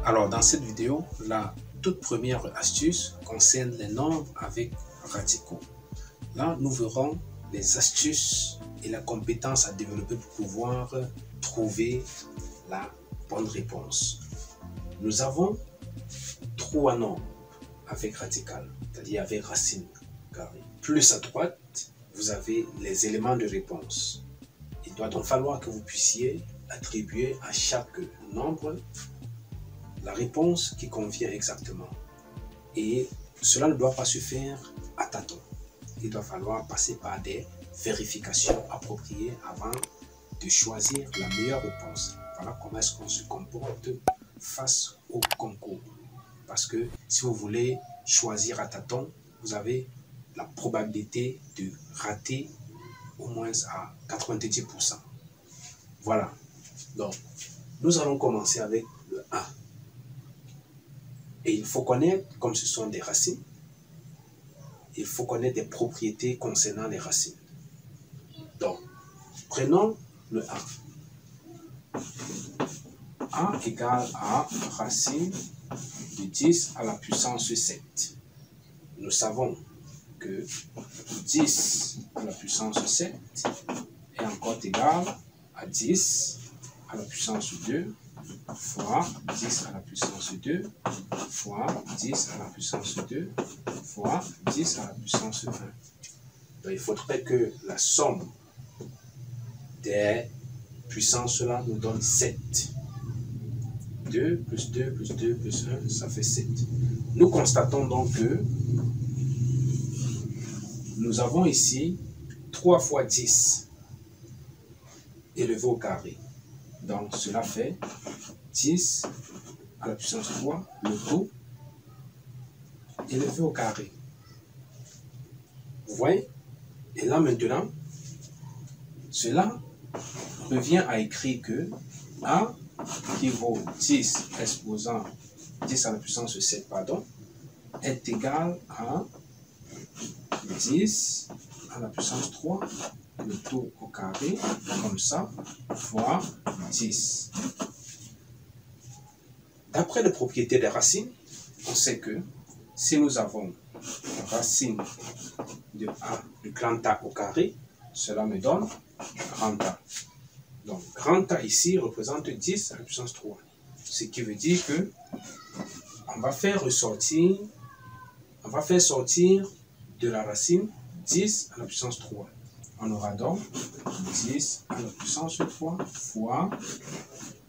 Alors, dans cette vidéo, la toute première astuce concerne les nombres avec radicaux. Là, nous verrons les astuces et la compétence à développer pour pouvoir trouver la bonne réponse. Nous avons trois nombres avec radical, c'est-à-dire avec racine carrée. Plus à droite, vous avez les éléments de réponse. Il doit donc falloir que vous puissiez attribuer à chaque nombre la réponse qui convient exactement. Et cela ne doit pas se faire à tâtons. Il doit falloir passer par des vérifications appropriées avant de choisir la meilleure réponse. Voilà comment est-ce qu'on se comporte face au concours. Parce que si vous voulez choisir à tâtons, vous avez la probabilité de rater au moins à 90%. Voilà. Donc, nous allons commencer avec le 1. Et il faut connaître, comme ce sont des racines, il faut connaître des propriétés concernant les racines. Donc, prenons le 1. 1 égale à racine de 10 à la puissance 7. Nous savons que 10 à la puissance 7 est encore égal à 10 à la puissance 2 fois 10 à la puissance 2 fois 10 à la puissance 2 fois 10 à la puissance 1. Donc, il faudrait que la somme des puissances là nous donne 7. 2 plus 2 plus 2 plus 1, ça fait 7. Nous constatons donc que nous avons ici 3 fois 10 élevé au carré. Donc, cela fait 10 à la puissance 3, le tout élevé au carré. Vous voyez? Et là maintenant, cela revient à écrire que A qui vaut 10 exposant 10 à la puissance 7, pardon, est égal à 10 à la puissance 3, le tout au carré, comme ça, fois 10. D'après les propriétés des racines, on sait que si nous avons racine de A, de grand A au carré, cela me donne grand A. Donc, grand A ici représente 10 à la puissance 3. Ce qui veut dire que on va faire sortir de la racine 10 à la puissance 3. On aura donc 10 à la puissance 3 fois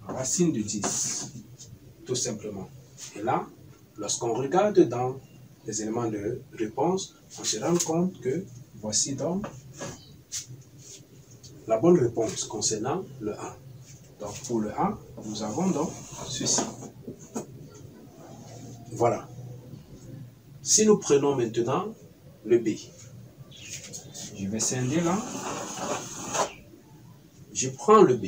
racine de 10. Tout simplement. Et là, lorsqu'on regarde dans les éléments de réponse, on se rend compte que voici donc la bonne réponse concernant le 1. Donc pour le 1, nous avons donc ceci. Voilà. Si nous prenons maintenant le B, je vais scinder là. Je prends le B.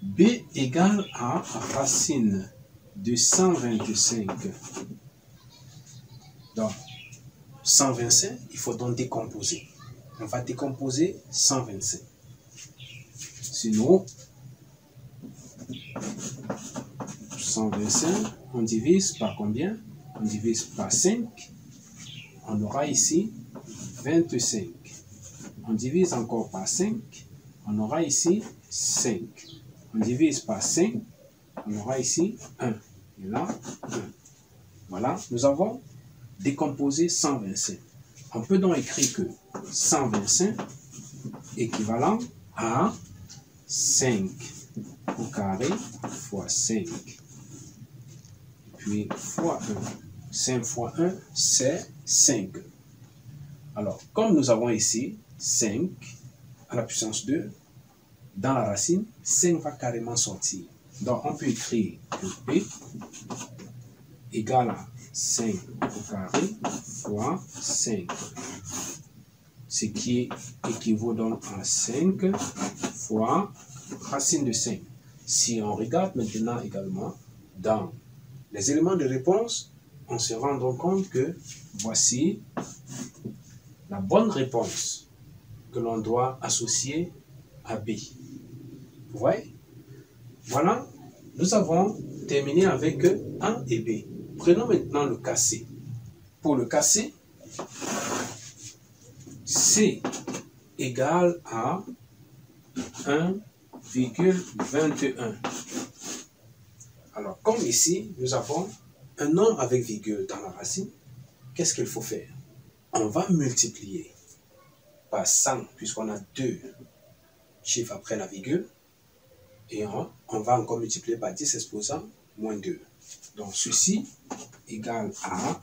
B égale à racine de 125. Donc, 125, il faut donc décomposer. On va décomposer 125. Sinon, 125, on divise par combien? On divise par 5. On aura ici 25. On divise encore par 5. On aura ici 5. On divise par 5. On aura ici 1. Et là, 1. Voilà, nous avons décomposé 125. On peut donc écrire que 125 équivalent à 5 au carré fois 5. Puis fois 1. 5 fois 1, c'est 5. Alors, comme nous avons ici 5 à la puissance 2, dans la racine, 5 va carrément sortir. Donc, on peut écrire que P égale à 5 au carré fois 5. Ce qui équivaut donc à 5 fois racine de 5. Si on regarde maintenant également dans les éléments de réponse, on se rend donc compte que voici la bonne réponse que l'on doit associer à B. Vous voyez? Voilà Nous avons terminé avec A et B. Prenons maintenant le cas C. Pour le cas C, C égale à 1,21. Alors, comme ici, nous avons un nombre avec virgule dans la racine, qu'est-ce qu'il faut faire? On va multiplier par 100, puisqu'on a deux chiffres après la virgule, et on va encore multiplier par 10 exposant moins 2. Donc, ceci égale à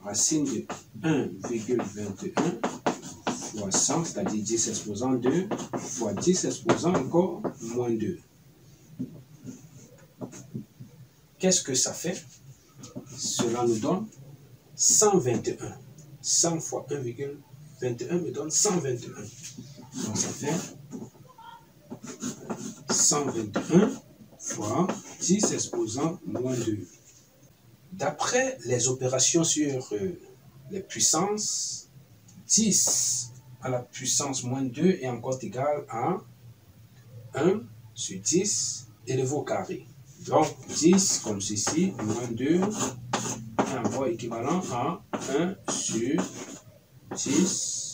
racine de 1,21 fois 100, c'est-à-dire 10 exposant 2, fois 10 exposant encore moins 2. Qu'est-ce que ça fait? Cela nous donne 121. 100 fois 1,21 me donne 121. Donc ça fait 121 fois 10 exposant moins 2. D'après les opérations sur les puissances, 10 à la puissance moins 2 est encore égal à 1 sur 10 élevé au carré. Donc 10 comme ceci, moins 2 est encore équivalent à 1 sur 10.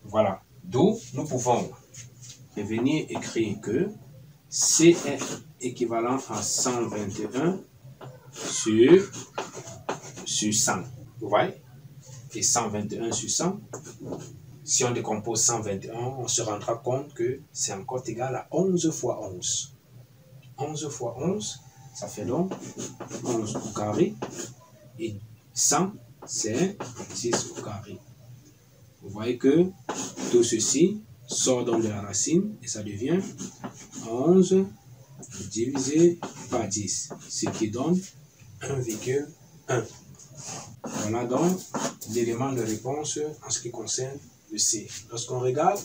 Voilà. D'où nous pouvons revenir écrire que C est équivalent à 121 sur 100. Vous voyez? Et 121 sur 100, si on décompose 121, on se rendra compte que c'est encore égal à 11 fois 11. 11 fois 11, ça fait donc 11 au carré. Et 100, c'est 10 au carré. Vous voyez que tout ceci sort donc de la racine et ça devient 11 divisé par 10, ce qui donne 1,1. Voilà donc l'élément de réponse en ce qui concerne le C. Lorsqu'on regarde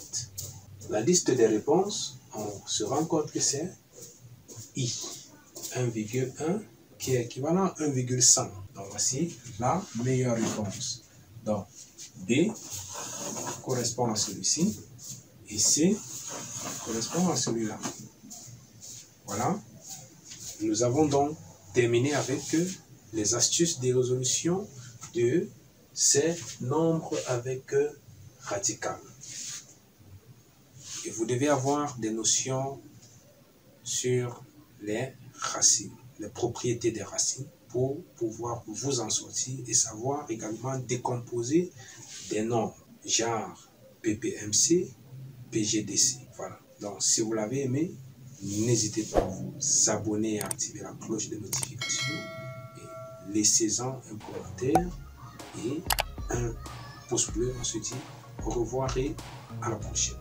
la liste des réponses, on se rend compte que c'est I, 1,1, qui est équivalent à 1,100. Donc voici la meilleure réponse. Donc B correspond à celui-ci et C correspond à celui-là. Voilà. Nous avons donc terminé avec les astuces de résolution de ces nombres avec radical. Et vous devez avoir des notions sur les racines, les propriétés des racines pour pouvoir vous en sortir et savoir également décomposer des nombres genre PPMC, PGDC. Voilà. Donc si vous l'avez aimé, n'hésitez pas à vous abonner et activer la cloche de notification. Et laissez-en un commentaire et un pouce bleu. On se dit au revoir et à la prochaine.